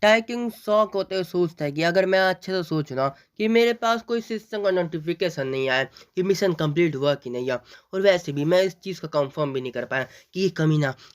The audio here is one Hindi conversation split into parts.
टाइकिंग शौक होते हुए सोचता है कि अगर मैं अच्छे से सोच रहा हूँ कि मेरे पास कोई सिस्टम का नोटिफिकेशन नहीं आया कि मिशन कंप्लीट हुआ कि नहीं हुआ। और वैसे भी मैं इस चीज़ को कंफर्म भी नहीं कर पाया कि ये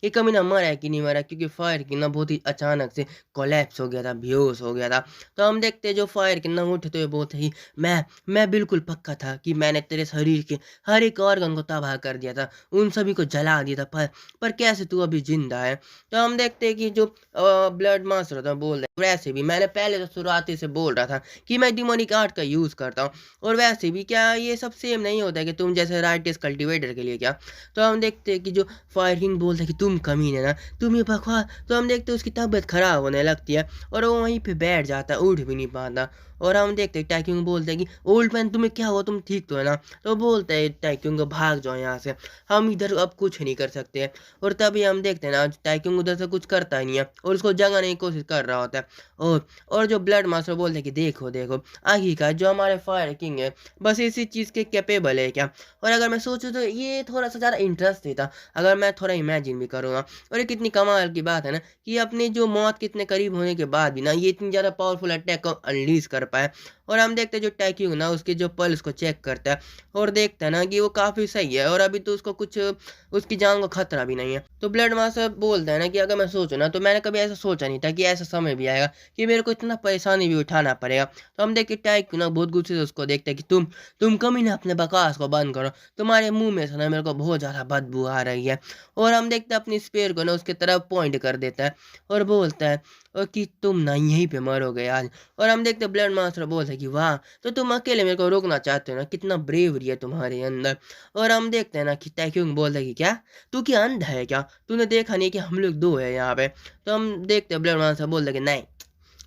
कमीना मरा है कि नहीं मरा, क्योंकि फायर की ना बहुत ही अचानक से कोलैप्स हो गया था, बेहोश हो गया था। तो हम देखते हैं जो फायर की ना उठते हुए बोलते ही मैं बिल्कुल पक्का था कि मैंने तेरे शरीर के हर एक ऑर्गन को तबाह कर दिया था, उन सभी को जला दिया था, पर कैसे तू अभी जिंदा है। तो हम देखते हैं कि जो ब्लड मास्टर था बोल रहे वैसे भी मैंने पहले तो शुरुआती से बोल रहा था कि मैं डिमोनिक आर्ट का यूज़ करता हूँ। और वैसे भी क्या ये सब सेम नहीं होता है कि तुम जैसे राइटिस कल्टीवेटर के लिए क्या। तो हम देखते हैं कि जो फायर किंग बोलता है कि तुम कमीने ना, तुम ये बकवास। तो हम देखते हैं उसकी तबीयत खराब होने लगती है और वो वहीं पे बैठ जाता है, उठ भी नहीं पाता। और हम देखते हैं टाइक्यूंग बोलते हैं कि ओल्ड मैन तुम्हें क्या हुआ, तुम ठीक तो है ना। तो बोलते हैं टाइक्यूंग भाग जाओ यहाँ से, हम इधर अब कुछ नहीं कर सकते। और तभी हम देखते हैं ना टाइक्यूंग उधर से कुछ करता ही नहीं है और उसको जगाने की कोशिश कर रहा होता है। और जो ब्लड मास्टर बोलते हैं कि देखो देखो आखिरकार जो हमारे फायर किंग है बस इसी चीज़ के कैपेबल है क्या। और अगर मैं सोचूं तो ये थोड़ा सा ज़्यादा इंटरेस्ट था अगर मैं थोड़ा इमेजिन भी करूँगा। और ये कितनी कमाल की बात है ना कि अपने जो मौत कितने करीब होने के बाद भी ना ये इतनी ज़्यादा पावरफुल अटैक को अनलीज कर पाए। और हम देखते हैं जो टैक्यूंग ना उसके जो पल्स को चेक करता है और देखता है ना कि वो काफ़ी सही है और अभी तो उसको कुछ उसकी जान को खतरा भी नहीं है। तो ब्लड मास्टर बोलता है ना कि अगर मैं सोचूं ना तो मैंने कभी ऐसा सोचा नहीं था कि ऐसा समय भी आएगा कि मेरे को इतना परेशानी भी उठाना पड़ेगा। तो हम देखते टैक्यूंग ना बहुत गुस्से से उसको देखते हैं कि तुम कभी ना अपने बकवास को बंद करो, तुम्हारे मुंह में से ना मेरे को बहुत ज़्यादा बदबू आ रही है। और हम देखते हैं अपनी स्पेयर को ना उसके तरफ पॉइंट कर देता है और बोलता है और कि तुम ना यहीं पे मरोगे आज। और हम देखते ब्लड मास्टर बोलते हैं कि वाह, तो तुम अकेले मेरे को रोकना चाहते हो ना, कितना ब्रेवरी है तुम्हारे अंदर। और हम देखते हैं ना कि टैक्यूंग बोलता है कि क्या तू क्या अंधा है क्या, तूने देखा नहीं कि हम लोग दो है यहाँ पे। तो हम देखते हैं ब्लड मास्टर बोलता है कि नहीं,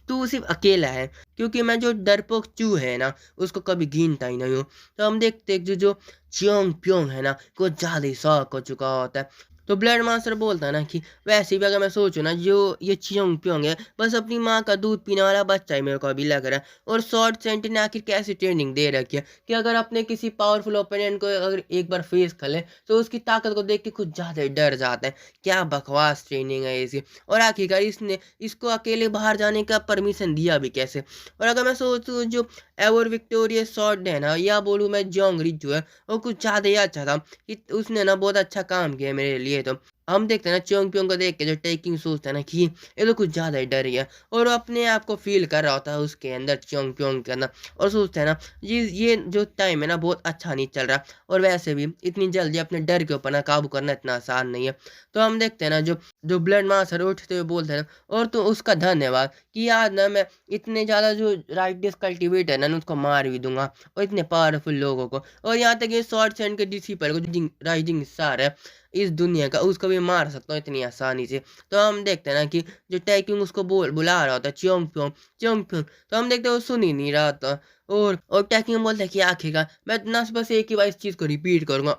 तू सिर्फ अकेला है, क्योंकि मैं जो डरपोक चू है ना उसको कभी गिनता ही नहीं हूँ। तो हम देखते हैं जो चियोंग प्योंग है ना कुछ ज़्यादा ही शौक हो चुका होता है। तो ब्लड मास्टर बोलता है ना कि वैसे भी अगर मैं सोचूं ना जो ये चियोंग प्योंग है बस अपनी माँ का दूध पीने वाला बच्चा ही मेरे को अभी लग रहा है। और शॉर्ट सेंटर ने आखिर कैसी ट्रेनिंग दे रखी है कि अगर अपने किसी पावरफुल ओपोनेंट को अगर एक बार फेस कर ले तो उसकी ताकत को देख के कुछ ज़्यादा ही डर जाता है। क्या बकवास ट्रेनिंग है इसकी। और आखिरकार इसने इसको अकेले बाहर जाने का परमिशन दिया भी कैसे। और अगर मैं सोचूं जो एवर विक्टोरियस शॉर्ट है ना या बोलूँ मैं जोंग रिचू है वो कुछ ज़्यादा ही अच्छा था कि उसने ना बहुत अच्छा काम किया मेरे लिए। तो हम देखते हैं ना चोंग प्योंग को देख के जो टेकिंग सोचता है ना कि ये तो कुछ ज़्यादा ही डर ही है और वो अपने आप को फील कर रहा होता है उसके अंदर चोंग प्योंग के अंदर। और सोचता है ना ये जो टाइम है ना बहुत अच्छा नहीं चल रहा और वैसे भी इतनी जल्दी अपने डर के ऊपर ना काबू करना इतना आसान नहीं है। तो हम देखते हैं ना जो जो ब्लड मास्टर उठते हुए बोलते हैं ना और तो उसका धन्यवाद कि आज ना मैं इतने ज़्यादा जो राइटिस कल्टिवेटर है ना उसको मार भी दूंगा और इतने पावरफुल लोगों को। और यहाँ तक ये शॉर्ट सेंड के डिसिपल को जो राइजिंग स्टार है इस दुनिया का उसको भी मार सकता हूँ इतनी आसानी से। तो हम देखते हैं ना कि जो टैक्यूंग उसको बुला रहा होता है चियोंग प्योंग चियोंग प्योंग। तो हम देखते हैं वो सुन ही नहीं रहा था। और टैक्यूंग बोलता है कि आखिरकार मैं ना बस एक ही बार इस चीज़ को रिपीट करूंगा।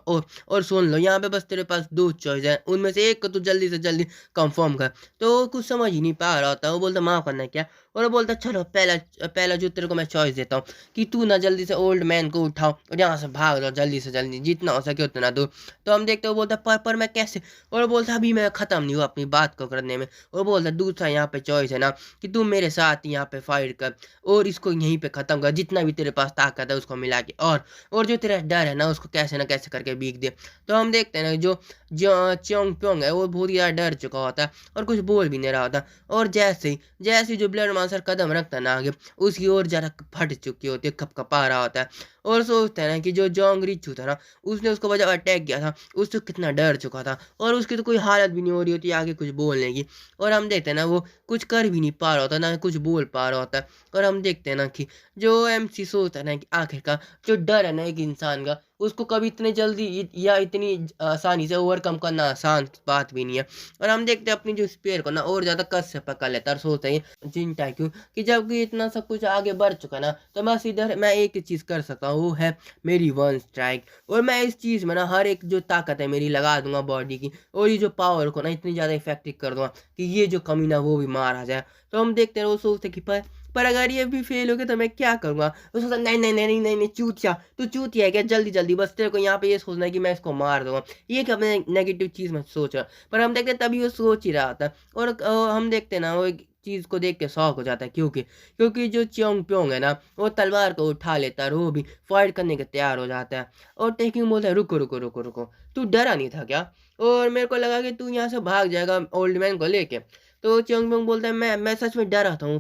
और सुन लो यहाँ पे बस तेरे पास दो चॉइस है, उनमें से एक को तू जल्दी से जल्दी कंफर्म कर। तो वो कुछ समझ ही नहीं पा रहा होता, वो बोलता माफ़ करना क्या। और वो बोलता चलो पहला पहला जो तेरे को मैं चॉइस देता हूँ कि तू ना जल्दी से ओल्ड मैन को उठाओ और यहाँ से भाग जाओ जल्दी से जल्दी जितना हो सके उतना दूर। तो हम देखते हैं वो बोलता पर मैं कैसे। और वो बोलता अभी मैं ख़त्म नहीं हुआ अपनी बात को करने में। वो बोलता दूसरा यहाँ पे चॉइस है ना कि तू मेरे साथ यहाँ पे फाइट कर और इसको यहीं पे ख़त्म कर, जितना भी तेरे पास ताकत है उसको मिला के। और जो तेरा डर है ना उसको कैसे ना कैसे करके बीक दे। तो हम देखते हैं ना जो जो चियोंग प्योंग है वो बहुत ज़्यादा डर चुका होता है और कुछ बोल भी नहीं रहा होता। और जैसे ही जो ब्लड मास्टर कदम रखता है ना आगे उसकी ओर जरा फट चुकी होती है, कपकपा रहा होता है। और सोचते हैं ना कि जो जोंग रिचू था ना उसने उसको वजह अटैक किया था उससे कितना डर चुका था और उसकी तो कोई हालत भी नहीं हो रही होती आगे कुछ बोलने की। और हम देखते हैं ना वो कुछ कर भी नहीं पा रहा होता ना कुछ बोल पा रहा होता। और हम देखते हैं ना कि जो एमसी सोचता है ना कि आखिरकार जो डर है ना एक इंसान का उसको कभी इतने जल्दी या इतनी आसानी से ओवरकम करना आसान बात भी नहीं है। और हम देखते हैं अपनी जो स्पेयर को ना और ज़्यादा कस से पकड़ लेता है और सोचते हैं जिन टाइक्यू कि जब कि इतना सब कुछ आगे बढ़ चुका ना तो बस इधर मैं एक ही चीज़ कर सकता हूँ वो है मेरी वन स्ट्राइक। और मैं इस चीज़ में ना हर एक जो ताकत है मेरी लगा दूंगा बॉडी की और ये जो पावर को ना इतनी ज़्यादा इफेक्टिव कर दूंगा कि ये जो कमीना वो भी मारा जाए। तो हम देखते हैं वो सोचते कि पर अगर ये भी फेल हो गया तो मैं क्या करूँगा। वो सोचता नहीं नहीं नहीं नहीं नहीं नहीं चूतिया तू चूतिया है क्या, जल्दी जल्दी बस तेरे को यहाँ पे ये सोचना है कि मैं इसको मार दूंगा। ये क्या अपने नेगेटिव चीज़ में सोच रहा। पर हम देखते हैं तभी वो सोच ही रहा था। और हम देखते हैं ना वो चीज़ को देख के शौक हो जाता है, क्योंकि क्योंकि जो च्योंग प्योंग है ना, वो तलवार को उठा लेता है और वो भी फाइट करने के तैयार हो जाता है। और टेकिंग बोलता है, रुको रुको रुको रुको, तू डरा नहीं था क्या? और मेरे को लगा कि तू यहाँ से भाग जाएगा ओल्ड मैन को लेके। तो च्योंग प्योंग बोलता है, मैं सच में डरा था हूँ,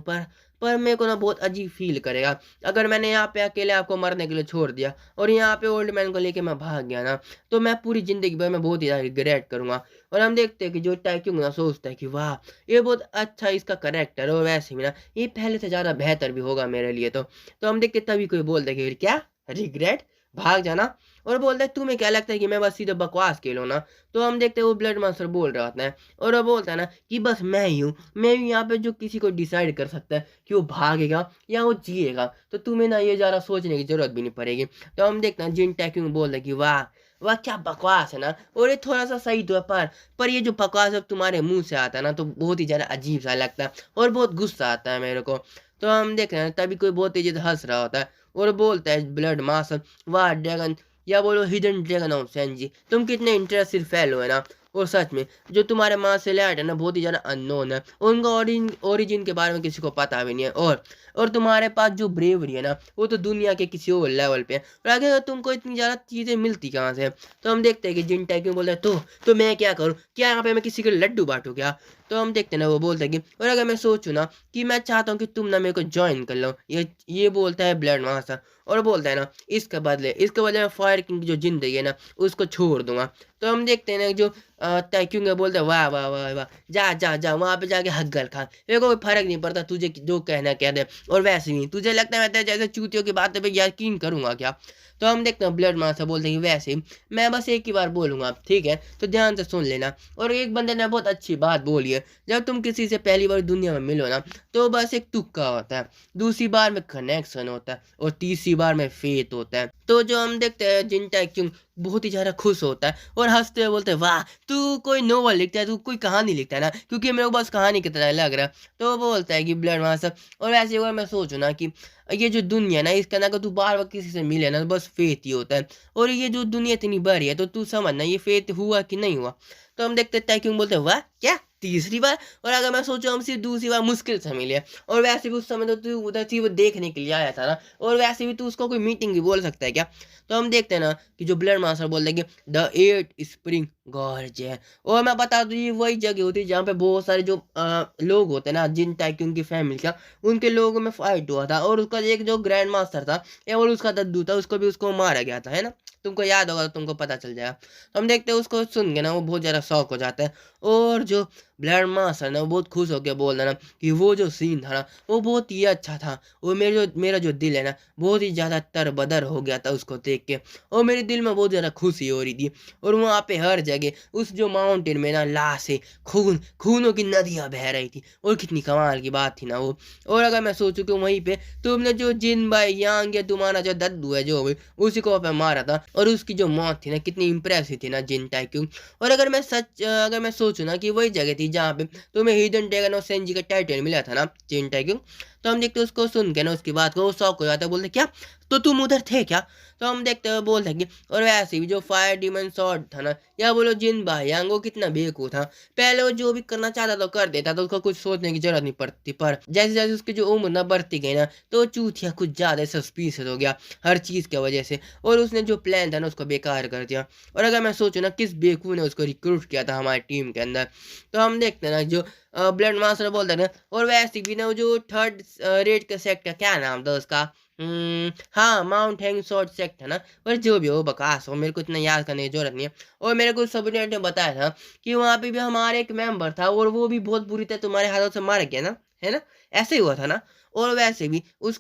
पर मेरे को ना बहुत अजीब फील करेगा अगर मैंने यहाँ पे अकेले आपको मरने के लिए छोड़ दिया और यहाँ पे ओल्ड मैन को लेके मैं भाग गया ना, तो मैं पूरी जिंदगी भर में बहुत ही ज़्यादा रिग्रेट करूंगा। और हम देखते हैं कि जो टैक्यूंग ना सोचता है कि वाह, ये बहुत अच्छा इसका करेक्टर है और वैसे भी ना ये पहले से ज़्यादा बेहतर भी होगा मेरे लिए। तो हम देखते तभी कोई बोलता है कि क्या रिग्रेट, भाग जाना। और बोलता है, तुम्हें क्या लगता है कि मैं बस सीधे बकवास खेलूँ ना? तो हम देखते हैं वो ब्लड मास्टर बोल रहा होता है और वो बोलता है ना कि बस मैं ही हूँ, मैं ही यहाँ पे जो किसी को डिसाइड कर सकता है कि वो भागेगा या वो जिएगा। तो तुम्हें ना ये ज़्यादा सोचने की जरूरत भी नहीं पड़ेगी। तो हम देखते हैं जिन टैक्यूंग बोल रहे हैं कि वाह वाह क्या बकवास है ना, और ये थोड़ा सा सही तो है, पर ये जो बकवास अब तुम्हारे मुंह से आता है ना, तो बहुत ही ज़्यादा अजीब सा लगता है और बहुत गुस्सा आता है मेरे को। तो हम देख रहे हैं तभी कोई बहुत तेजी से हंस रहा होता है और बोलता है ब्लड मास्टर, वाह ड्रैगन, या बोलो हिडन ड्रैगन ऑफ सेंजी, तुम कितने इंटरेस्टेड फेलो है ना। और सच में जो तुम्हारे मार्शल आर्ट है ना, बहुत ही ज़्यादा अननोन है, उनका ओरिजिन के बारे में किसी को पता भी नहीं है। और तुम्हारे पास जो ब्रेवरी है ना, वो तो दुनिया के किसी और लेवल पे है। और आगे तुमको इतनी ज़्यादा चीज़ें मिलती कहाँ से? तो हम देखते हैं कि जिन टैक्यूं बोल रहे हैं, तो मैं क्या करूँ, क्या यहाँ पे मैं किसी के लड्डू बांटूँ क्या? तो हम देखते हैं ना वो बोलते हैं कि और अगर मैं सोचूं ना कि मैं चाहता हूँ कि तुम ना मेरे को ज्वाइन कर लो, ये बोलता है ब्लड मास्टर। और बोलता है ना इसके बदले मैं फायर किंग की जो जिंदगी है ना उसको छोड़ दूंगा। तो हम देखते हैं ना जो तैक्यूंग है बोलते हैं, वाह वाह वाह वाह, जा जा जा वहाँ पे जाके हग्गल खा, मेरे को कोई फर्क नहीं पड़ता तुझे जो कहना कह दे। और वैसे ही तुझे लगता है मैं तेरे जैसे चूतियों की बातों पे यकीन करूंगा क्या? तो हम देखते हैं ब्लड मास्टर बोलते हैं कि वैसे ही मैं बस एक ही बार बोलूंगा, ठीक है, तो ध्यान से सुन लेना। और एक बंदे ने बहुत अच्छी बात बोली है, जब तुम किसी से पहली बार दुनिया में मिलो ना, तो बस एक तुक्का होता है, दूसरी बार में कनेक्शन होता है और तीसरी बार में फेथ होता है। तो जो हम देखते हैं जिन टैक्यूंग बहुत ही ज़्यादा खुश होता है और हंसते हुए बोलते हैं, वाह तू कोई नोवेल लिखता है, तू कोई कहानी लिखता है ना, क्योंकि मेरे को बस कहानी की तरह लग रहा है। तो वो बोलता है कि ब्लड मास्टर, और वैसे अगर मैं सोचूं ना कि ये जो दुनिया है ना, इसके अंदर अगर तू बार बार किसी से मिले ना, तो बस फेथ ही होता है। और ये जो दुनिया इतनी बड़ी है, तो तू समझना ये फेथ हुआ कि नहीं हुआ। तो हम देखते हैं टैक्यूंग बोलते हैं, वाह क्या तीसरी बार? और अगर मैं सोचूं हम सिर्फ दूसरी बार मुश्किल से मिले, और वैसे भी उस समय तो तू उधर थी वो देखने के लिए आया था ना, और वैसे भी तू उसको कोई मीटिंग भी बोल सकता है क्या? तो हम देखते हैं ना कि जो ब्लड मास्टर बोल रहे हैं कि द 8 स्प्रिंग गॉर्ज है। और मैं बता दूं ये वही जगह होती है जहाँ पे बहुत सारे जो लोग होते हैं ना, जिन टाइकून की फैमिली का, उनके लोगों में फाइट हुआ था और उसका एक जो ग्रैंड मास्टर था या और उसका दद्दू था, उसको मारा गया था, है ना? तुमको याद होगा तो तुमको पता चल जाएगा। तो हम देखते हैं उसको सुन के ना वो बहुत ज़्यादा शौक हो जाता है। और जो ब्लड मास्टर ना वो बहुत खुश होकर बोल रहा ना कि वो जो सीन था ना वो बहुत ही अच्छा था। वो मेरा जो दिल है ना बहुत ही ज़्यादा तरबदर हो गया था उसको देख के, और मेरे दिल में बहुत ज़्यादा खुशी हो रही थी। और वहाँ पे हर जगह उस जो माउंटेन में ना लाशें, खूनों की नदियाँ बह रही थी, और कितनी कमाल की बात थी ना वो। और अगर मैं सोचूं कि वहीं पे तुमने जो जिन भाई यांग या तुम्हारा जो दद्दू है जो भी, उसी को पे मारा था, और उसकी जो मौत थी ना कितनी इंप्रेसिव थी ना जिन टाइक्यून। और अगर मैं सोचूं ना कि वही जगह थी जहाँ पे तुम्हें हिडन ड्रैगन और सेंजी का टाइटल मिला था ना जिन टाइक्यून, तो हम देखते उसको सुन के ना उसकी बात को वो शौक हो जाता है, बोलते क्या तो तुम उधर थे क्या? तो हम देखते हुए बोल सकें। और वैसे भी जो फायर डीमन शॉट था ना, या बोलो जिन भायांग, वो कितना बेवकूफ था। पहले वो जो भी करना चाहता तो कर देता, तो उसको कुछ सोचने की जरूरत नहीं पड़ती, पर जैसे जैसे उसकी जो उम्र ना बढ़ती गई ना, तो चूतिया कुछ ज्यादा सस्पिशियस हो गया हर चीज की वजह से, और उसने जो प्लान था ना उसको बेकार कर दिया। और अगर मैं सोचूं ना किस बेवकूफ ने उसको रिक्रूट किया था हमारी टीम के अंदर, तो हम देखते हैं ना जो ब्लड मास्टर बोलता है ना, और वैसे भी ना वो जो थर्ड रेड का सेक्टर, क्या नाम था उसका, हाँ माउंट हैंग शॉर्ट सेक्ट है ना, और जो भी हो बकवास हो, मेरे को इतना याद करने की जरूरत नहीं है। और मेरे को सबऑर्डिनेट ने बताया था कि वहाँ पे भी हमारे एक मेंबर था और वो भी बहुत बुरी तरह तुम्हारे हाथों से मारा गया ना, है ना? ऐसे ही हुआ था ना। और वैसे भी उस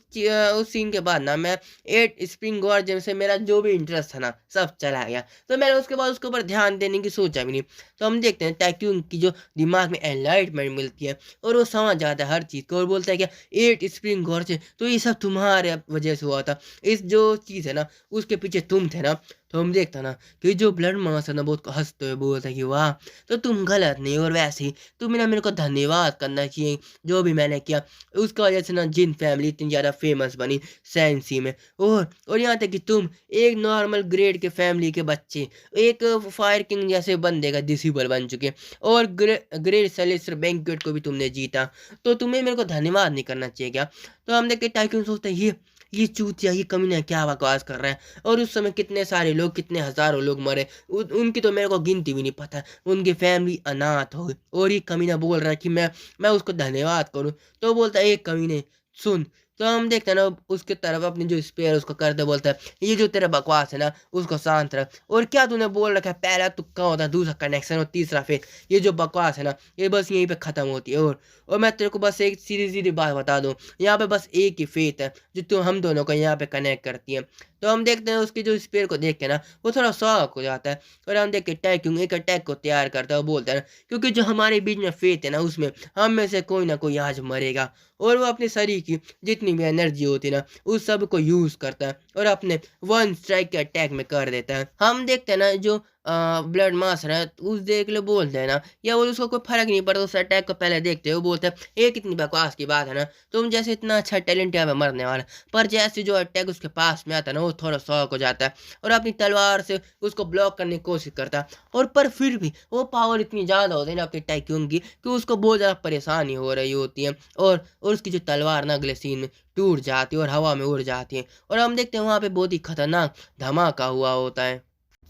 सीन के बाद ना मैं 8 स्प्रिंग गॉर्जन से मेरा जो भी इंटरेस्ट था ना सब चला गया, तो मैंने उसके बाद उसके ऊपर ध्यान देने की सोचा भी नहीं। तो हम देखते हैं टैक्यून की जो दिमाग में एनलाइटमेंट मिलती है और वो समझ जाता है हर चीज़ को, और बोलता है कि 8 स्प्रिंग गॉर्जन, तो ये सब तुम्हारे वजह से हुआ था, इस जो चीज़ है ना उसके पीछे तुम थे ना। तो हम देखता ना कि जो ब्लड मास्टर ना बहुत हंसते हुए बोलता है कि वाह तो तुम गलत नहीं, और वैसे ही तुम्हें ना मेरे को धन्यवाद करना चाहिए, जो भी मैंने किया उसकी वजह से ना जिन फैमिली इतनी ज़्यादा फेमस बनी सैंसी में। और यहाँ तक कि तुम एक नॉर्मल ग्रेड के फैमिली के बच्चे एक फायर किंग जैसे बंदे का डिसेबल बन चुके, और ग्रेट सेलेस्टर बैंक्वेट को भी तुमने जीता, तो तुम्हें मेरे को धन्यवाद नहीं करना चाहिए क्या? तो हम देख के टाइकून सोचते हैं ये चूतिया, ये कमीना क्या बकवास कर रहा है। और उस समय कितने सारे लोग, कितने हजारों लोग मरे, उनकी तो मेरे को गिनती भी नहीं पता, उनकी फैमिली अनाथ हो गई, और ये कमीना बोल रहा है कि मैं उसको धन्यवाद करूं। तो बोलता है एक कमीने सुन। तो हम देखते हैं ना उसके तरफ अपनी जो स्पेयर उसको करते, बोलता है ये जो तेरा बकवास है ना उसको शांत रख, और क्या तूने बोल रखा है पहला तुक्का होता है, दूसरा कनेक्शन और तीसरा फेक, ये जो बकवास है ना ये बस यहीं पे खत्म होती है। और मैं तेरे को बस एक सीधी सीधी बात बता दूं, यहाँ पे बस एक ही फेथ है जो तुम हम दोनों को यहाँ पे कनेक्ट करती है। तो हम देखते हैं उसकी जो स्पेयर को देख के ना वो थोड़ा शॉक हो जाता है, और हम देख के टैक्यूंग एक अटैक को तैयार करता है, वो बोलता है क्योंकि जो हमारे बीच में फेथ है ना उसमें हम में से कोई ना कोई आज मरेगा। और वो अपने शरीर की जितनी भी एनर्जी होती है ना उस सब को यूज करता है और अपने वन स्ट्राइक के अटैक में कर देता है। हम देखते हैं ना जो ब्लड मास्टर है उस देख ले बोलते हैं ना, या वो उसको कोई फर्क नहीं पड़ता, उस अटैक को पहले देखते हैं, वो बोलते हैं ये कितनी बकवास की बात है ना, तुम जैसे इतना अच्छा टैलेंट यहाँ पे मरने वाला। पर जैसे जो अटैक उसके पास में आता है ना वो थोड़ा शॉक हो जाता है और अपनी तलवार से उसको ब्लॉक करने की कोशिश करता है, और पर फिर भी वो पावर इतनी ज़्यादा होती है ना अपनी टाइक्यून की कि उसको बहुत ज़्यादा परेशानी हो रही होती है, और उसकी जो तलवार ना अगले सीन में टूट जाती है और हवा में उड़ जाती है। और हम देखते हैं वहाँ पे बहुत ही खतरनाक धमाका हुआ होता है।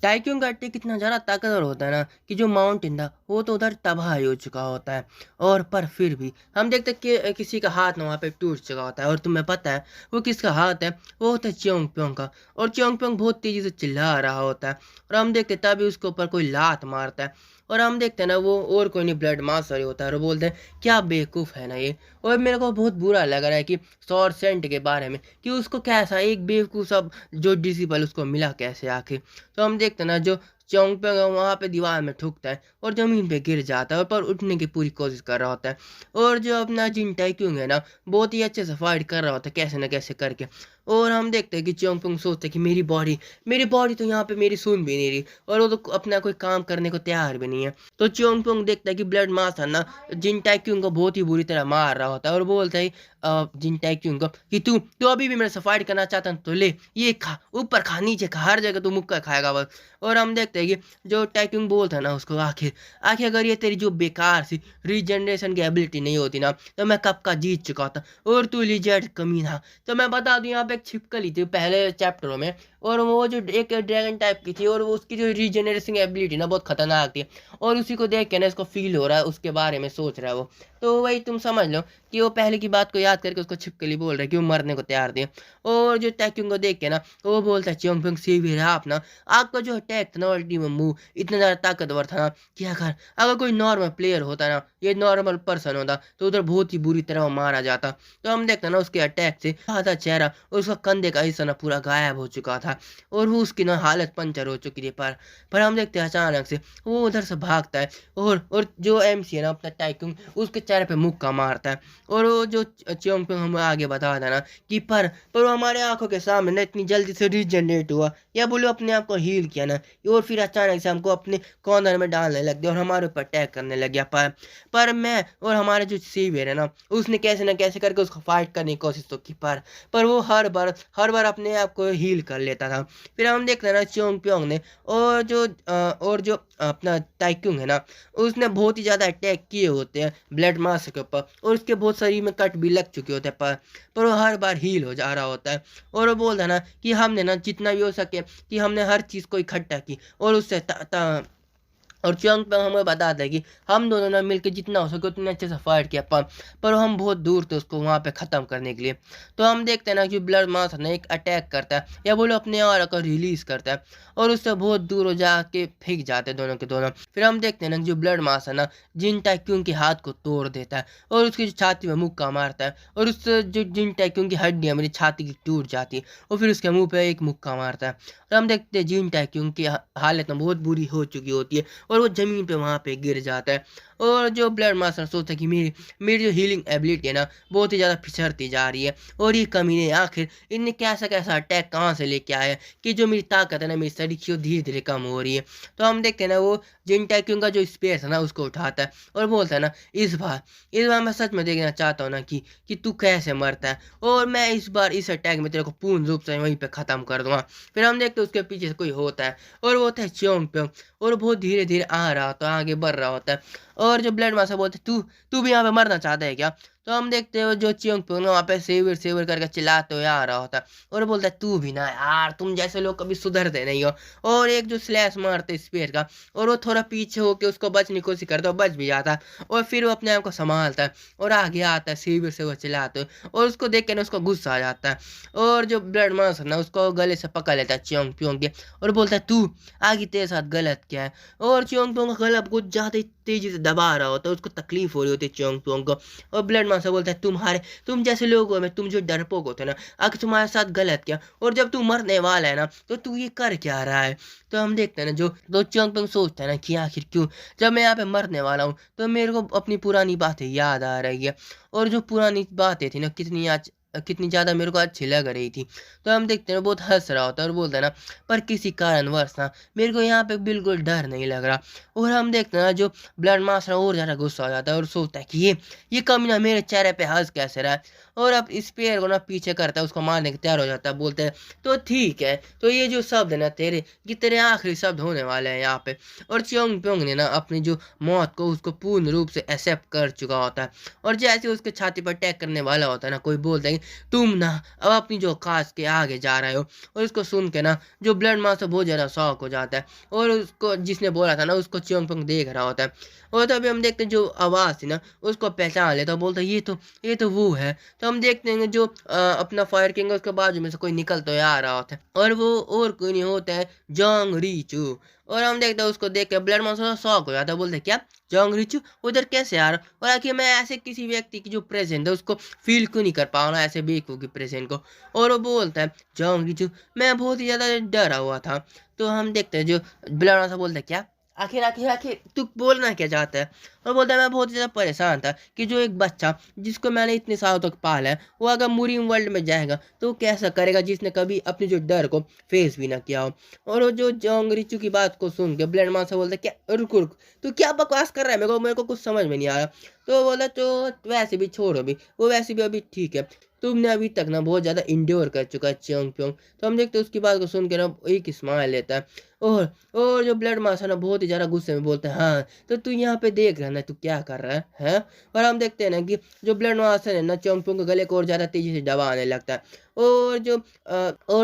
टाइक्यून का अटैक इतना ज़्यादा ताकतवर होता है ना कि जो माउंटेन था वो तो उधर तबाह हो चुका होता है, और पर फिर भी हम देखते हैं कि किसी का हाथ ना वहाँ पे टूट चुका होता है, और तुम्हें पता है वो किसका हाथ है? वो होता है च्योंग प्योंग का। और च्योंग प्योंग बहुत तेज़ी से चिल्ला रहा होता है, और हम देखते हैं तभी उसके ऊपर कोई लात मारता है, और हम देखते हैं ना वो और कोई नहीं ब्लड मास्टर होता है, और बोलते हैं क्या बेवकूफ़ है ना ये। और मेरे को बहुत बुरा लग रहा है कि सौर सेंट के बारे में कि उसको कैसा एक बेवकूफ़ सब जो डिसिबल उसको मिला कैसे आखिर। तो हम देखते हैं ना जो चौंक पे वहाँ पे दीवार में ठुकता है और ज़मीन पे गिर जाता है, और पर उठने की पूरी कोशिश कर रहा होता है। और जो अपना जिन टाइक्यूंग है ना बहुत ही अच्छे से फाइट कर रहा होता है कैसे ना कैसे करके। और हम देखते हैं कि चोंगपुंग सोचते हैं कि मेरी बॉडी तो यहाँ पे मेरी सुन भी नहीं रही, और वो तो अपना कोई काम करने को तैयार भी नहीं है। तो चोंगपुंग देखता है कि ब्लड मास्टर ना जिन टाइक्यूंग को बहुत ही बुरी तरह मार रहा होता है, और बोलता है जिन टाइक्यूंग को कि तू तू अभी भी मेरे से फाइट करना चाहता है तो ले ये खा, ऊपर खा नीचे खा, हर जगह तू मुक्का खाएगा बस। और हम देखते हैं कि जो टाइक्यूंग बोलता है ना उसको आखिर आखिर अगर ये तेरी जो बेकार सी रीजनरेशन की एबिलिटी नहीं होती ना तो मैं कब का जीत चुका था, और तू लिजेंड कमीना। तो मैं बता दूं यहाँ पे एक छिपकली थी पहले चैप्टरों में, और वो जो एक ड्रैगन टाइप की थी, और वो उसकी जो रीजनरेशन एबिलिटी ना बहुत खतरनाक थी, और उसी को देख के ना इसको फील हो रहा है, उसके बारे में सोच रहा है वो। तो वही तुम समझ लो कि वो पहले की बात को याद करके उसको छिपकली बोल रहा है कि वो मरने को तैयार थी। और जो टैक्यूंग को देख के ना वो बोलता है च्योंगफंग सीवियर आप ना, आपका जो अटैक था ना अल्टीमेट मूव इतना ज़्यादा ताकतवर था ना कि अगर कोई नॉर्मल प्लेयर होता ना, ये नॉर्मल पर्सन होता तो उधर बहुत ही बुरी तरह वो मारा जाता। तो हम देखते ना उसके अटैक से आधा चेहरा और उसका कंधे का हिस्सा ना पूरा गायब हो चुका था, और वो उसकी ना हालत पंचर हो चुकी थी। पर हम देखते हैं अचानक से वो उधर से भागता है, और जो एमसी है ना अपना टाइक्यूंग उसके चेहरे पे मुक्का मारता है। और वो जो च्योंगफंग हमें आगे बताया था ना कि पर वो हमारे आंखों के सामने ना इतनी जल्दी से रीजनरेट हुआ, या बोलो अपने आप को हील किया ना, और फिर अचानक से हमको अपने कॉर्नर में डालने लग गया और हमारे ऊपर अटैक करने लग गया। पर मैं और हमारे जो सेवियर है ना उसने कैसे ना कैसे करके उसको फाइट करने की कोशिश तो की, पर वो हर बार अपने आप को हील कर लेता था। फिर हम देखते हैं ना च्योंग प्योंग ने और जो अपना टाइक्यूंग है ना उसने बहुत ही ज़्यादा अटैक किए होते हैं ब्लड मास्टर के ऊपर, और उसके बहुत शरीर में कट भी लग चुके होते हैं, पर वो हर बार हील हो जा रहा होता है। और वो बोलता है ना कि हमने ना जितना भी हो सके कि हमने हर चीज़ को इकट्ठा की, और उससे और चंग पे हमें बताता है कि हम दोनों ने मिलकर जितना हो सके उतने अच्छे से फाइट किया, पर हम बहुत दूर थे उसको वहाँ पे ख़त्म करने के लिए। तो हम देखते हैं ना कि ब्लड मास्टर ने एक अटैक करता है, या बोलो अपने और को रिलीज करता है, और उससे बहुत दूर हो जाके फेंक जाते हैं दोनों के दोनों। फिर हम देखते हैं ना जो ब्लड मास्टर ना जिन टाइक्यूंग के हाथ को तोड़ देता है, और उसकी जो छाती में मुक्का मारता है, और उससे जो जिन टाइक्यूंग की हड्डियाँ मेरी छाती की टूट जाती है, और फिर उसके मुँह पे एक मुक्का मारता है। और हम देखते हैं जिन टाइक्यूंग की हालत में बहुत बुरी हो चुकी होती है, और वो ज़मीन पे वहाँ पे गिर जाता है। और जो ब्लड मास्टर सोचता है कि मेरी मेरी जो हीलिंग एबिलिटी है ना बहुत ही ज़्यादा फिसलती जा रही है, और ये कमीने आखिर इनने कैसा कैसा अटैक कहाँ से लेके आया है कि जो मेरी ताकत है ना मेरी शरीर की वो धीरे धीरे कम हो रही है। तो हम देखते हैं ना वो जिन टैक्यून का जो स्पेयर है ना उसको उठाता है और बोलता है ना इस बार मैं सच में देखना चाहता हूँ ना कि तू कैसे मरता है, और मैं इस बार इस अटैक में तेरे को पूर्ण रूप से वहीं पे ख़त्म कर दूंगा। फिर हम देखते हैं उसके पीछे से कोई होता है और वो होता है च्योंग प्योंग, और बहुत धीरे धीरे आ रहा होता है, आगे बढ़ रहा होता है। और जो ब्लड मास्टर बोलते तू तू भी यहाँ पे मरना चाहता है क्या? तो हम देखते हो जो च्योंग प्योंग वहाँ पे सेवियर सेवियर करके चिल्लाते हुए आ रहा होता है और बोलता है तू भी ना यार, तुम जैसे लोग कभी सुधरते नहीं हो। और एक जो स्लैश मारते स्पेयर का, और वो थोड़ा पीछे होके उसको बचने की कोशिश करता है, बच भी जाता है, और फिर वो अपने आप को संभालता है और आगे आता है सेवियर से वो चिल्लाते हुए, और उसको देख के ना उसको गुस्सा आ जाता है। और जो ब्लड मास्टर ना उसको गले से पकड़ लेता है च्योंग प्योंग के, और बोलता है तू आगे तेरे साथ गलत क्या है। और च्योंग प्योंग का गला कुछ ज्यादा ही तेजी से दबा रहा होता है, उसको तकलीफ हो रही होती है च्योंग प्योंग को। और ब्लड मास्टर बोलता है तुम जैसे लोगों में तुम जो डरपोक होते हैं ना, आखिर तुम्हारे साथ गलत क्या, और जब तू मरने वाला है ना तो तू ये कर क्या रहा है। तो हम देखते हैं ना जो दो च्योंग प्योंग सोचता है ना कि आखिर क्यों, जब मैं यहाँ पे मरने वाला हूँ तो मेरे को अपनी पुरानी बातें याद आ रही है, और जो पुरानी बातें थी ना कितनी ज़्यादा मेरे को अच्छी लग रही थी। तो हम देखते हैं बहुत हंस रहा होता है और बोलता है ना पर किसी कारणवश ना मेरे को यहाँ पे बिल्कुल डर नहीं लग रहा। और हम देखते हैं ना जो ब्लड मास्टर और ज़्यादा गुस्सा हो जाता है और सोचता है कि ये कमीना मेरे चेहरे पे हंस कैसे रहा है, और अब इस पेड़ को ना पीछे करता है, उसको मारने के तैयार हो जाता है। बोलते हैं तो ठीक है, तो ये जो शब्द है ना तेरे आखिरी शब्द होने वाले हैं यहाँ पे। और च्योंग प्योंग ने ना अपनी जो मौत को उसको पूर्ण रूप से एक्सेप्ट कर चुका होता है, और जैसे उसके छाती पर अटैक करने वाला होता है ना कोई बोलता है कि तुम ना अब अपनी जो औकात के आगे जा रहे हो। और इसको सुन के ना जो ब्लड मास्टर बहुत ज़्यादा शॉक हो जाता है, और उसको जिसने बोला था ना उसको च्योंग प्योंग देख रहा होता है। और तभी हम देखते हैं जो आवाज़ थी ना उसको पहचान लेता है, बोलता है ये तो वो है। तो हम देखते हैं जो अपना फायर किंग है उसके बाजू में से कोई निकलता हुआ आ रहा होता है, और वो और कोई नहीं होता है जोंग रीचू। और हम देखते हैं उसको देख के ब्लड मास्टर शॉक हो जाता है, बोलते हैं क्या जोंग रीचू उधर कैसे आ रहा, और आखिर मैं ऐसे किसी व्यक्ति की जो प्रेजेंट है उसको फील क्यों नहीं कर पा रहा ऐसे बेवकूफ़ की प्रेजेंट को। और वो बोलता है जोंग रीचू मैं बहुत ही ज़्यादा डरा हुआ था। तो हम देखते हैं जो ब्लड मास्टर बोलता है क्या आखिर आखिर आखिर तू बोलना क्या चाहता है। और बोलता है मैं बहुत ज़्यादा परेशान था कि जो एक बच्चा जिसको मैंने इतने सालों तक पाला है वो अगर मुरीम वर्ल्ड में जाएगा तो वो कैसा करेगा जिसने कभी अपने जो डर को फेस भी ना किया हो। और वो जो जोंग रिचू की बात को सुन के ब्लड मास्टर बोलता है क्या रुक रुक तू क्या बकवास कर रहा है, मेरे को कुछ समझ में नहीं आ रहा। तो वो बोला तो वैसे भी छोड़ो भी, वो वैसे भी अभी ठीक है, तुमने अभी तक ना बहुत ज़्यादा इंड्योर कर चुका है च्योंग प्योंग। तो हम देखते हैं उसकी बात को सुन के ना एक स्माइल लेता है। और जो ब्लड मास्टर ना बहुत ही ज़्यादा गुस्से में बोलता है हाँ तो तू यहाँ पे देख रहा है ना तू क्या कर रहा है हैं। और हम देखते हैं ना कि जो ब्लड मास्टर है ना च्योंग प्योंग के गले को और ज़्यादा तेज़ी से दबाने लगता है। और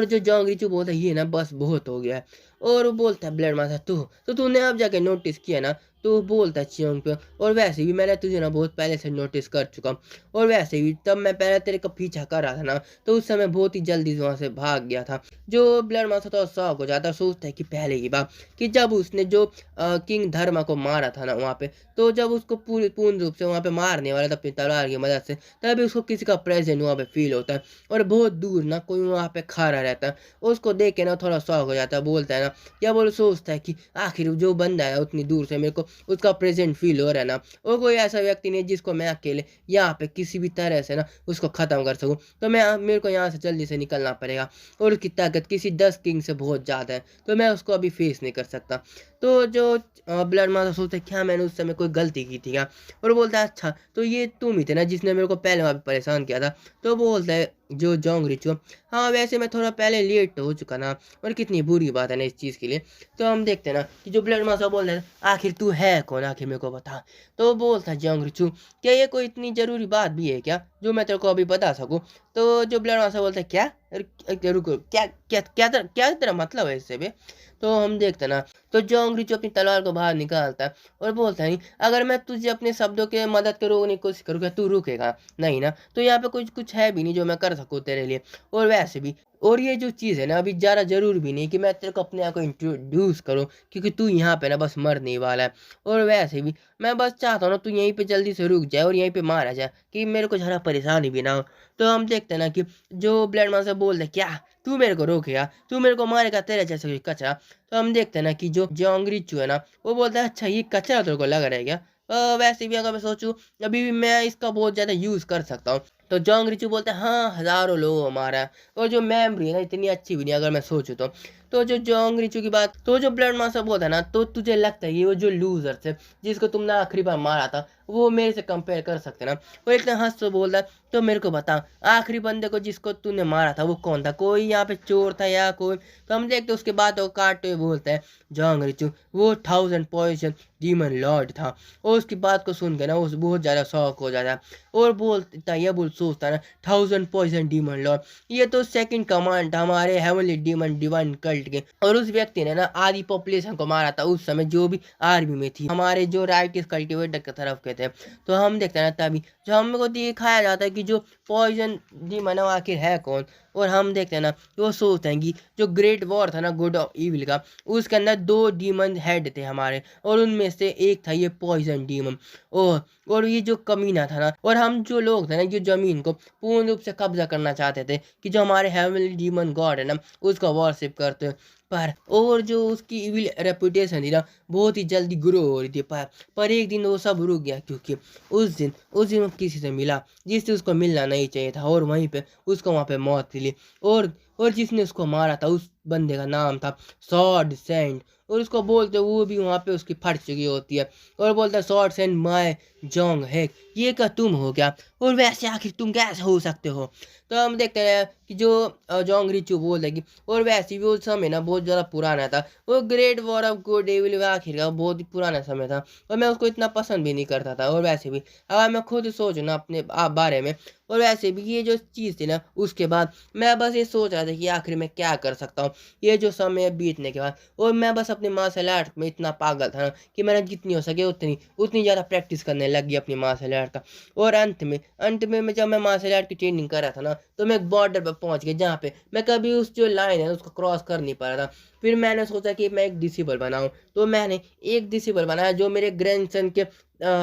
जो जोंग रिचू बोलता है ये ना बस बहुत हो गया है। और वो बोलता है ब्लड मास्टर तो तूने अब जाके नोटिस किया ना, तो वो बोलता है च्योंग प्योंग और वैसे भी मैंने तुझे ना बहुत पहले से नोटिस कर चुका हूँ, और वैसे भी तब मैं पहले तेरे का पीछा कर रहा था ना तो उस समय बहुत ही जल्दी वहाँ से भाग गया था। जो ब्लड मास्टर तो शौक हो जाता है, सोचता है कि पहले की बात कि जब उसने जो किंग धर्मा को मारा था ना वहाँ पे, तो जब उसको पूर्ण रूप से वहाँ पे मारने वाला था अपनी तलवार की मदद से, तभी उसको किसी का प्रेजेंट वहाँ पे फील होता है, और बहुत दूर ना कोई वहाँ पे खड़ा रहता है। उसको देख के ना थोड़ा शौक हो जाता है, बोलता है ना या बोलो सोचता है कि आखिर जो बंदा है उतनी दूर से मेरे को उसका प्रेजेंट फील हो रहा है ना, वो कोई ऐसा व्यक्ति नहीं जिसको मैं अकेले यहाँ पे किसी भी तरह से ना उसको ख़त्म कर सकूँ। तो मेरे को यहाँ से जल्दी से निकलना पड़ेगा, और उसकी ताकत किसी 10 किंग से बहुत ज़्यादा है, तो मैं उसको अभी फेस नहीं कर सकता। तो जो ब्लड मास्टर सोचता है क्या मैंने उस समय कोई गलती की थी क्या, और बोलता है अच्छा तो ये तुम ही थे ना जिसने मेरे को पहले वहाँ पे परेशान किया था। तो बोलता है जो जोंग रिचू हाँ वैसे मैं थोड़ा पहले लेट हो चुका ना, और कितनी बुरी बात है ना इस चीज़ के लिए। तो हम देखते हैं ना कि जो ब्लड मास्टर बोलता है आखिर तू है कौन, आखिर मेरे को बता। तो बोलता है जोंग रिचू क्या ये कोई इतनी ज़रूरी बात भी है क्या जो मैं तेरे को अभी बता सकूँ। तो जो ब्लड मास्टर बोलता है क्या रुको क्या क्या क्या क्या तेरा मतलब है इससे भी। तो हम देखते हैं ना तो जोंग रिचू अपनी तलवार को बाहर निकालता है और बोलता है अगर मैं तुझे अपने शब्दों के मदद के रोकने की कोशिश करूँगा तू रुकेगा नहीं ना, तो यहाँ पे कुछ कुछ है भी नहीं जो मैं कर सकूँ तेरे लिए। और वैसे भी और ये जो चीज़ है ना अभी ज़्यादा ज़रूर भी नहीं कि मैं तेरे को अपने आप को इंट्रोड्यूस करूँ, क्योंकि तू यहाँ पे ना बस मरने ही वाला है। और वैसे भी मैं बस चाहता हूँ ना तू यहीं पे जल्दी से रुक जाए और यहीं पे मारा जाए कि मेरे को ज़्यादा परेशानी भी ना हो। तो हम देखते हैं ना कि जो ब्लड मास्टर बोलते हैं, क्या तू मेरे को रोकेगा, तू मेरे को मारेगा तेरे जैसे कोई कचरा। तो हम देखते हैं ना कि जो जोंगरीचू है ना वो बोलता है, अच्छा ये कचरा तेरे को लग रहा है क्या? वैसे भी अगर मैं सोचूं अभी भी मैं इसका बहुत ज़्यादा यूज़ कर सकता हूँ। तो जॉन्ग रिचू बोलते हैं, हाँ हज़ारों लोगों को मारा है। और जो मेमोरी है ना इतनी अच्छी भी नहीं अगर मैं सोचूं तो जो जॉन्ग रिचू की बात, तो जो ब्लड मास्टर बोलता है ना, तो तुझे लगता है ये वो जो लूजर थे जिसको तुमने आखिरी बार मारा था वो मेरे से कंपेयर कर सकते ना? वो इतना हंस तो बोल रहा है, तो मेरे को बता आखिरी बंदे को जिसको तूने मारा था वो कौन था? कोई यहाँ पे चोर था या कोई? तो हम देखते उसके बाद वो काटते हुए बोलते हैं जॉन्ग रिचू, वो 1000 पॉइजन डीमन लॉर्ड था। और उसकी बात को सुन के ना वो बहुत ज़्यादा शौक हो जाता है और बोलता ये बोल सोचता ना, 1000 पॉइजन डीमन लॉर्ड, ये तो सेकंड कमांड था हमारे हेवनली डीमन डिवाइन कल्ट के। और उस व्यक्ति ने ना आधी पॉपुलेशन को मारा था उस समय जो भी आर्मी में थी, हमारे जो राइटिस कल्टिवेटर की तरफ के थे। तो हम देखते हैं ना तभी जो हमको दिखाया जाता है कि जो पॉइजन डीमन है वो आखिर है कौन। और हम देखते हैं ना वो सोचते हैं कि जो ग्रेट वॉर था ना गुड ऑफ इविल का, उसके अंदर 2 डीमन हेड थे हमारे और उनमें से एक था ये पॉइजन डीमन। और ये जो कमीना था ना, और हम जो लोग थे ना जो जमीन को पूर्ण रूप से कब्जा करना चाहते थे कि जो हमारे हेवनली डीमन गॉड है ना उसका वर्शिप करते। पर और जो उसकी इविल रेपुटेशन थी ना बहुत ही जल्दी ग्रो हो रही थी। पर एक दिन वो सब रुक गया, क्योंकि उस दिन वो किसी से मिला जिससे उसको मिलना नहीं चाहिए था और वहीं पे उसको वहाँ पे मौत मिली। और जिसने उसको मारा था उस बंदे का नाम था सॉर्ड सेंड। और उसको बोलते वो भी वहाँ पे उसकी फट चुकी होती है और बोलता है sword send my Jong hack, ये क्या तुम हो क्या? और वैसे आखिर तुम कैसे हो सकते हो? तो हम देखते हैं कि जो जोंग रिचू बोल देगी। और वैसे भी वो समय ना बहुत ज़्यादा पुराना था, वो great war of good evil आखिर का बहुत ही पुराना समय था और मैं उसको इतना पसंद भी नहीं करता था। और वैसे भी अगर मैं खुद सोचूं ना अपने बारे में, और वैसे भी ये जो चीज़ थी ना उसके बाद मैं बस ये सोच रहा था कि आखिर मैं क्या कर सकता हूँ ये जो समय बीतने के बाद। और मैं बस अपने मार्शल आर्ट में इतना पागल था ना कि मैंने जितनी हो सके उतनी ज़्यादा प्रैक्टिस करने लग गई अपनी मार्शल आर्ट का। और अंत में जब मैं मार्शल आर्ट की ट्रेनिंग कर रहा था ना तो मैं एक बॉर्डर पर पहुंच गया जहाँ पे मैं कभी उस जो लाइन है उसको क्रॉस कर नहीं पा रहा था। फिर मैंने सोचा कि मैं एक डिसेबल बनाऊं, तो मैंने एक डिसेबल बनाया जो मेरे ग्रैंडसन के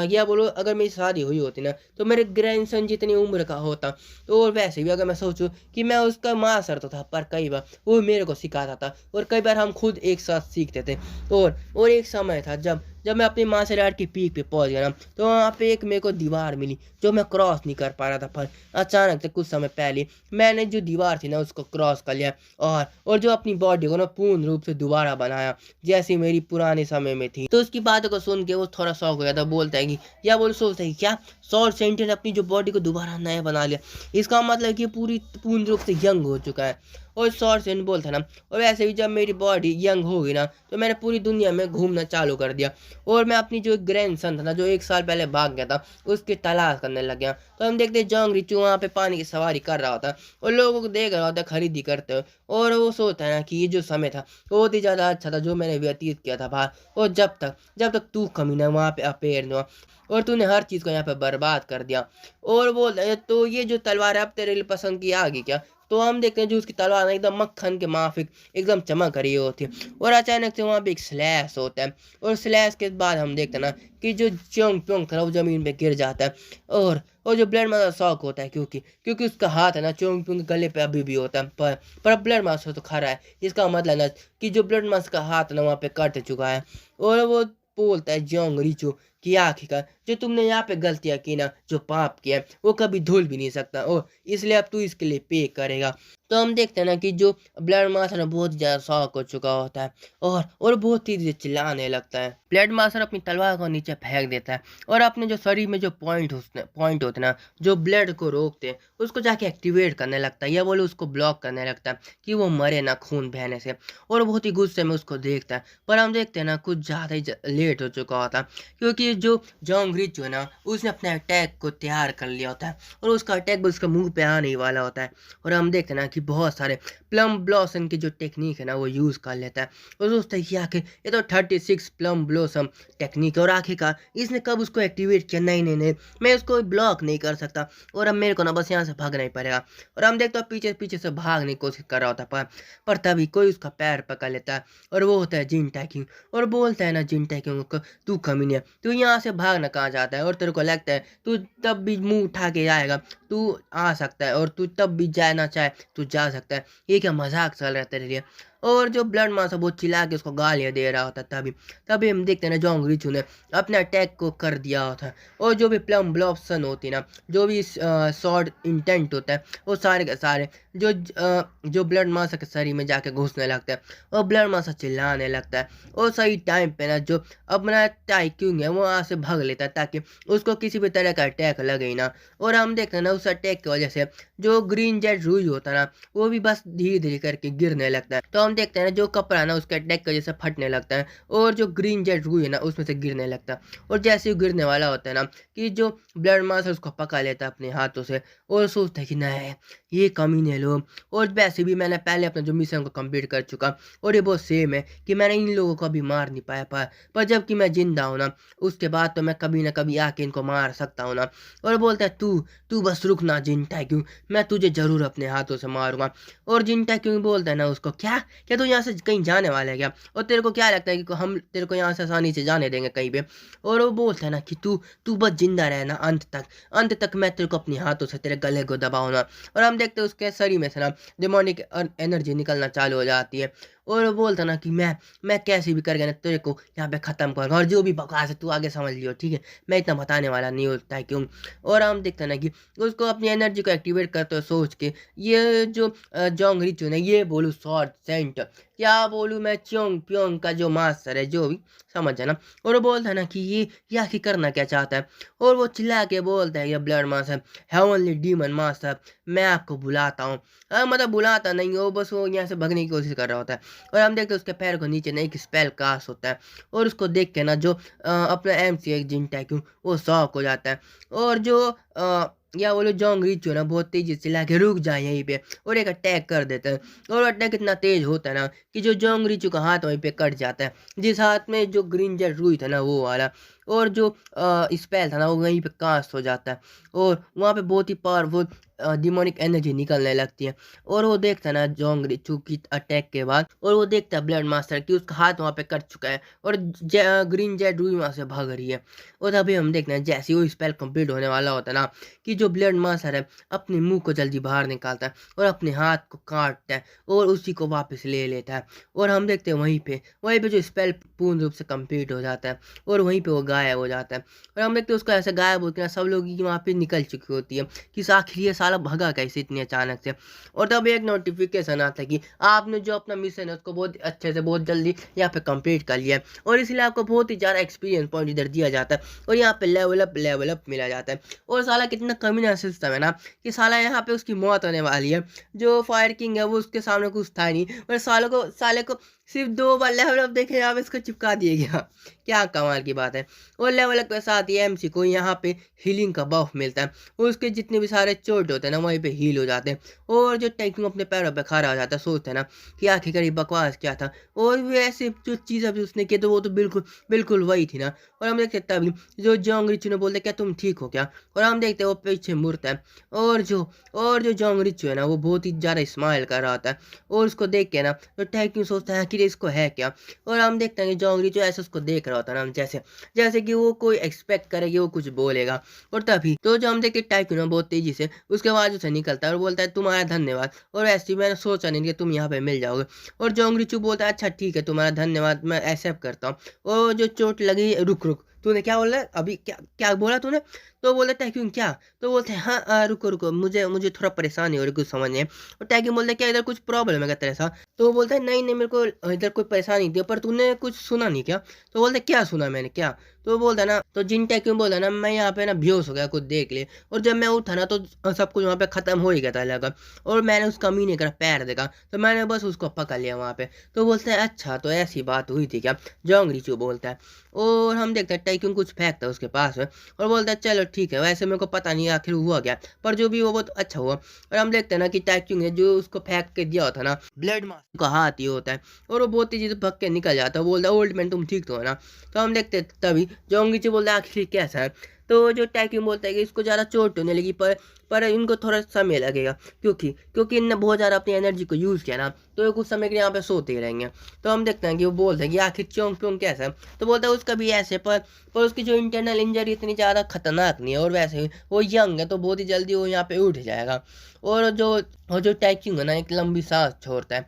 या बोलो अगर मेरी शादी हुई होती ना तो मेरे ग्रैंडसन जितनी उम्र का होता। तो और वैसे भी अगर मैं सोचूं कि मैं उसका मास्टर तो था, पर कई बार वो मेरे को सिखाता था और कई बार हम खुद एक साथ सीखते थे। और एक समय था जब मैं अपनी मार्शल आर्ट की पीक पे पहुंच गया ना, तो वहाँ पे एक मेरे को दीवार मिली जो मैं क्रॉस नहीं कर पा रहा था। पर अचानक से कुछ समय पहले मैंने जो दीवार थी ना उसको क्रॉस कर लिया और जो अपनी बॉडी को ना पूर्ण रूप से दोबारा बनाया जैसी मेरी पुराने समय में थी। तो उसकी बातों को सुन के वो थोड़ा शौक हो जाता, बोलता है कि या बोल सोचता है कि क्या सॉर्ड सेंटर ने अपनी जो बॉडी को दोबारा नया बना लिया, इसका मतलब कि पूरी पूर्ण रूप से यंग हो चुका है। और सॉर्ड सेंट बोलता ना, और वैसे भी जब मेरी बॉडी यंग हो गई ना तो मैंने पूरी दुनिया में घूमना चालू कर दिया और मैं अपनी जो ग्रैंडसन था ना जो 1 साल पहले भाग गया था उसकी तलाश करने लग गया। तो हम देखते जोंग रिचू वहाँ पे पानी की सवारी कर रहा होता और लोगों को देख रहा होता खरीदी करते हुए। और वो सोचता है ना कि ये जो समय था वो बहुत ही ज़्यादा अच्छा था जो मैंने व्यतीत किया था बाहर। और जब तक तू कमीना वहाँ पे अपेयर हुआ और तूने हर चीज़ को यहाँ पे बर्बाद कर दिया। और बोल तो ये जो तलवार है अब तेरे लिए पसंद की आ गई क्या? तो हम देखते हैं जो उसकी तलवार ना एकदम मक्खन के माफिक एकदम चमक रही होती है और अचानक से वहाँ पे एक स्लैश होता है। और स्लैश के बाद हम देखते हैं ना कि जो चोंग प्योंग था वो जमीन पे गिर जाता है। और जो ब्लड मास्टर शॉक होता है क्योंकि उसका हाथ है ना चोंग प्योंग के गले पे अभी भी होता है। पर ब्लड मास्टर तो खड़ा है, इसका मतलब ना कि जो ब्लड मास्टर का हाथ ना वहाँ पे कट चुका है। और वो बोलता है जोंग रिचू कि आखिरकार जो तुमने यहाँ पे गलतियाँ की ना, जो पाप किया है वो कभी धुल भी नहीं सकता और इसलिए अब तू इसके लिए पे करेगा। तो हम देखते हैं ना कि जो ब्लड मास्टर है बहुत ज़्यादा शॉक हो चुका होता है और बहुत तेजी से चिल्लाने लगता है। ब्लड मास्टर अपनी तलवार को नीचे फेंक देता है और अपने जो शरीर में जो पॉइंट होते हैं ना जो ब्लड को रोकते हैं उसको जाके एक्टिवेट करने लगता है या बोले उसको ब्लॉक करने लगता है कि वो मरे ना खून बहने से। और बहुत ही गुस्से में उसको देखता है, पर हम देखते हैं ना कुछ ज़्यादा ही लेट हो चुका होता है क्योंकि कि जो जोंग रिच जो है ना उसने अपने अटैक को तैयार कर लिया होता है और उसका अटैक बस उसका मुंह पे आने ही वाला होता है। और हम देखते हैं ना कि बहुत सारे प्लम ब्लॉसम की जो टेक्निक है ना वो यूज़ कर लेता है और सोचता है कि आखिर ये तो 36 प्लम ब्लॉसम टेक्निक है और आखिरकार इसने कब उसको एक्टिवेट किया। नहीं नहीं नहीं, मैं उसको ब्लॉक नहीं कर सकता और अब मेरे को ना बस यहाँ से भागना ही पड़ेगा। और हम देखते हैं पीछे पीछे से भागने की कोशिश कर रहा होता है पर तभी कोई उसका पैर पकड़ लेता है और वो होता है जिन टैकिंग और बोलता है ना जिन टैकिंग को, तू कमीने, तू यहाँ से भागना कहाँ जाता है और तेरे को लगता है तू तब भी मुंह उठा के जाएगा, तू आ सकता है और तू तब भी जाना चाहे तू जा सकता है, ये क्या मजाक चल रहा है तेरे लिए। और जो ब्लड मास बहुत चिल्ला के उसको गालियाँ दे रहा होता है तभी तभी हम देखते हैं ना जोंग रिचू ने अपने अटैक को कर दिया होता है और जो भी प्लम ब्लॉसम होती है ना, जो भी शॉर्ट इंटेंट होता है वो सारे के सारे जो ब्लड मासा के शरीर में जाके घुसने लगता है और ब्लड मासा चिल्लाने लगता है और सही टाइम पे ना जो अपना टाइक्यूंग है वो वहाँ से भाग लेता है ताकि उसको किसी भी तरह का अटैक लगे ही ना। और हम देखते हैं ना उस अटैक की वजह से जो ग्रीन जेट रूज होता है ना वो भी बस धीरे धीरे करके गिरने लगता है। तो हम देखते हैं ना जो कपड़ा है ना उसके अटैक की वजह से फटने लगता है और जो ग्रीन जेट रूज है ना उसमें से गिरने लगता है और जैसे ही गिरने वाला होता है ना कि जो ब्लड मास है उसको पकड़ लेता है अपने हाथों से और सोचता है कि नहीं ये कमीने लोग, और वैसे भी मैंने पहले अपना जो मिशन को कंप्लीट कर चुका और ये बहुत सेम है कि मैंने इन लोगों को अभी मार नहीं पाया पर जबकि मैं जिंदा हूँ ना उसके बाद तो मैं कभी ना कभी आके इनको मार सकता हूँ ना। और बोलता है तू तू बस रुकना जिंटा क्यों, मैं तुझे जरूर अपने हाथों से मारूंगा। और जिंटा क्यों बोलता है ना उसको, क्या क्या तू यहाँ से कहीं जाने वाला है क्या, और तेरे को क्या लगता है कि हम तेरे को यहाँ से आसानी से जाने देंगे कहीं पे। और वो बोलता है ना कि तू तू बस जिंदा रहना अंत तक मैं तेरे को अपने हाथों से तेरे गले को दबाऊंगा। और हम देखते हैं उसके शरीर में से ना डिमोनिक एनर्जी निकलना चालू हो जाती है और वो बोलता ना कि मैं कैसे भी करके ना तेरे को यहाँ पे ख़त्म करूँगा और जो भी बकवास है तू आगे समझ लियो, ठीक है, मैं इतना बताने वाला नहीं होता है क्यों। और हम देखते हैं ना कि उसको अपनी एनर्जी को एक्टिवेट करते हुए सोच के ये जो जोंग रिचू ने ये बोलूँ शॉर्ट सेंट क्या बोलूँ मैं च्योंग प्योंग का जो मास्टर है जो भी समझ है ना। और वो बोलता है ना कि ये आखिर करना क्या चाहता है और वो चिल्ला के बोलता है ये blood master heavenly demon master मैं आपको बुलाता हूँ। मतलब बुलाता नहीं हो, बस वो यहाँ से भागने की कोशिश कर रहा होता है। और हम देखते हैं उसके पैर को नीचे ना एक स्पेल कास्ट होता है और उसको देख के ना जो अपना MC एक जिन टैक्यू वो शॉक हो जाता है और जो या वो लोग जोंग रिचू ना बहुत तेजी से ला के रुक जाए यहीं पे और एक अटैक कर देता है। और अटैक इतना तेज होता है ना कि जो जोंग रिचू का हाथ वहीं पे कट जाता है, जिस हाथ में जो ग्रीन जेट रुई था ना वो वाला, और जो स्पेल था ना वो वहीं पे कास्ट हो जाता है और वहाँ पे बहुत ही पावरफुल डिमोनिक एनर्जी निकलने लगती है। और वो देखता है ना जोंग रिचू की अटैक के बाद और वो देखता है ब्लड मास्टर की उसका हाथ वहाँ पे कट चुका है और ग्रीन जेट रुई वहाँ से भाग रही है। और अभी हम देखते हैं जैसे वो स्पेल कंप्लीट होने वाला होता है ना कि जो ब्लड मास्टर है अपने मुंह को जल्दी बाहर निकालता है और अपने हाथ को काटता है और उसी को वापस ले लेता है। और हम देखते हैं वहीं पे जो स्पेल पूर्ण रूप से कंप्लीट हो जाता है और वहीं पे वो गायब हो जाता है। और हम देखते हैं उसको ऐसे गायब होते हैं सब लोग वहाँ पे निकल चुकी होती है कि आखिर ये साला भगा कैसे इतनी अचानक से। और तब एक नोटिफिकेशन आता है कि आपने जो अपना मिशन है उसको बहुत अच्छे से बहुत जल्दी यहाँ पे कंप्लीट कर लिया है और इसलिए आपको बहुत ही ज़्यादा एक्सपीरियंस पॉइंट इधर दिया जाता है और यहाँ पे लेवल अप मिला जाता है। और साला कितना कमीना सिस्टम है ना कि साला यहाँ पे उसकी मौत होने वाली है, जो फायर किंग है वो उसके सामने कुछ था नहीं और साले को सिर्फ 2 बार लेवल अप देखे यहाँ पे इसको चिपका दिया गया, क्या कमाल की बात है। और लेवल अप के साथ ही MC को यहाँ पे हीलिंग का बफ मिलता है और उसके जितने भी सारे चोट होते हैं ना वहीं पे हील हो जाते हैं। और जो टैक्यू अपने पैरों पे खड़ा हो जाता है सोचते हैं ना कि आखिरकार ये बकवास क्या था और वैसे जो चीज़ अभी उसने की तो वो तो बिल्कुल बिल्कुल वही थी ना। और हम देखते तभी जो जोंग रिचू ने बोलते क्या तुम ठीक हो क्या, और हम देखते वो पीछे मुड़ता है और जो जोंग रिचू है ना वो बहुत ही ज़्यादा स्माइल कर रहा होता है और उसको देख के ना तो टैक्यू सोचता है कि इसको है क्या। और हम देखते हैं कि जोंग रिचू ऐसे उसको देख रहा होता है ना जैसे कि वो कोई एक्सपेक्ट करे कि वो कुछ बोलेगा। और तभी तो जो हम देखते टैक्यू ना बहुत तेजी से उसके बाद उसे निकलता है और बोलता है तुम्हारा धन्यवाद, और ऐसे मैंने सोचा नहीं कि तुम यहाँ पे मिल जाओगे। और जोंग रिचू बोलता है अच्छा ठीक है तुम्हारा धन्यवाद मैं एक्सेप्ट करता हूँ। और जो चोट लगी रुक तूने क्या बोला अभी, क्या क्या बोला तूने, तो बोलता टैक्यून क्या? तो बोलते हैं हाँ रुको, रुको मुझे मुझे थोड़ा परेशानी हो रही कुछ समझने। और टैक्यून बोलता है क्या इधर कुछ प्रॉब्लम है क्या तेरे साथ? तो वो बोलता है नहीं, नहीं मेरे को इधर कोई परेशानी थी पर तूने कुछ सुना नहीं क्या? तो बोलता है क्या सुना मैंने क्या? तो वो बोलता है ना, तो जिन टैक्यून बोलता है ना मैं यहाँ पे ना बेहोश हो गया कुछ देख ले, और जब मैं उठा ना तो सब कुछ वहाँ पे खत्म हो ही गया था लगा। और मैंने उस कमीने का पैर देखा तो मैंने बस उसको पकड़ लिया वहाँ पे। तो बोलते हैं अच्छा तो ऐसी बात हुई थी क्या? जोंग रीचू बोलता है। और हम देखते हैं टाइकून कुछ फेंकता है उसके पास में और बोलता है चलो ठीक है, वैसे मेरे को पता नहीं आखिर हुआ क्या, पर जो भी हुआ बहुत अच्छा हुआ। और हम देखते हैं ना कि टाइकून ने जो उसको फेंक के दिया होता ना ब्लड मास्क का हाथ ही होता है, और वो बहुत तेजी से भग के निकल जाता है। बोलता है ओल्ड मैन तुम ठीक तो है ना? तो हम देखते हैं तभी जोंगिची बोलता है आखिर कैसा है? तो जो टाइकून बोलता है कि इसको ज़्यादा चोट होने लगी पर इनको थोड़ा समय लगेगा, क्योंकि इनने बहुत ज़्यादा अपनी एनर्जी को यूज़ किया ना, तो ये कुछ समय के लिए यहाँ पे सोते ही रहेंगे। तो हम देखते हैं कि वो बोलते हैं कि आखिर चोंग प्योंग कैसा है? तो बोलता है उसका भी ऐसे, पर उसकी जो इंटरनल इंजरी इतनी ज़्यादा खतरनाक नहीं है, और वैसे ही वो यंग है तो बहुत ही जल्दी वो यहाँ पे उठ जाएगा। और जो टाइकिंग है ना एक लंबी सांस छोड़ता है।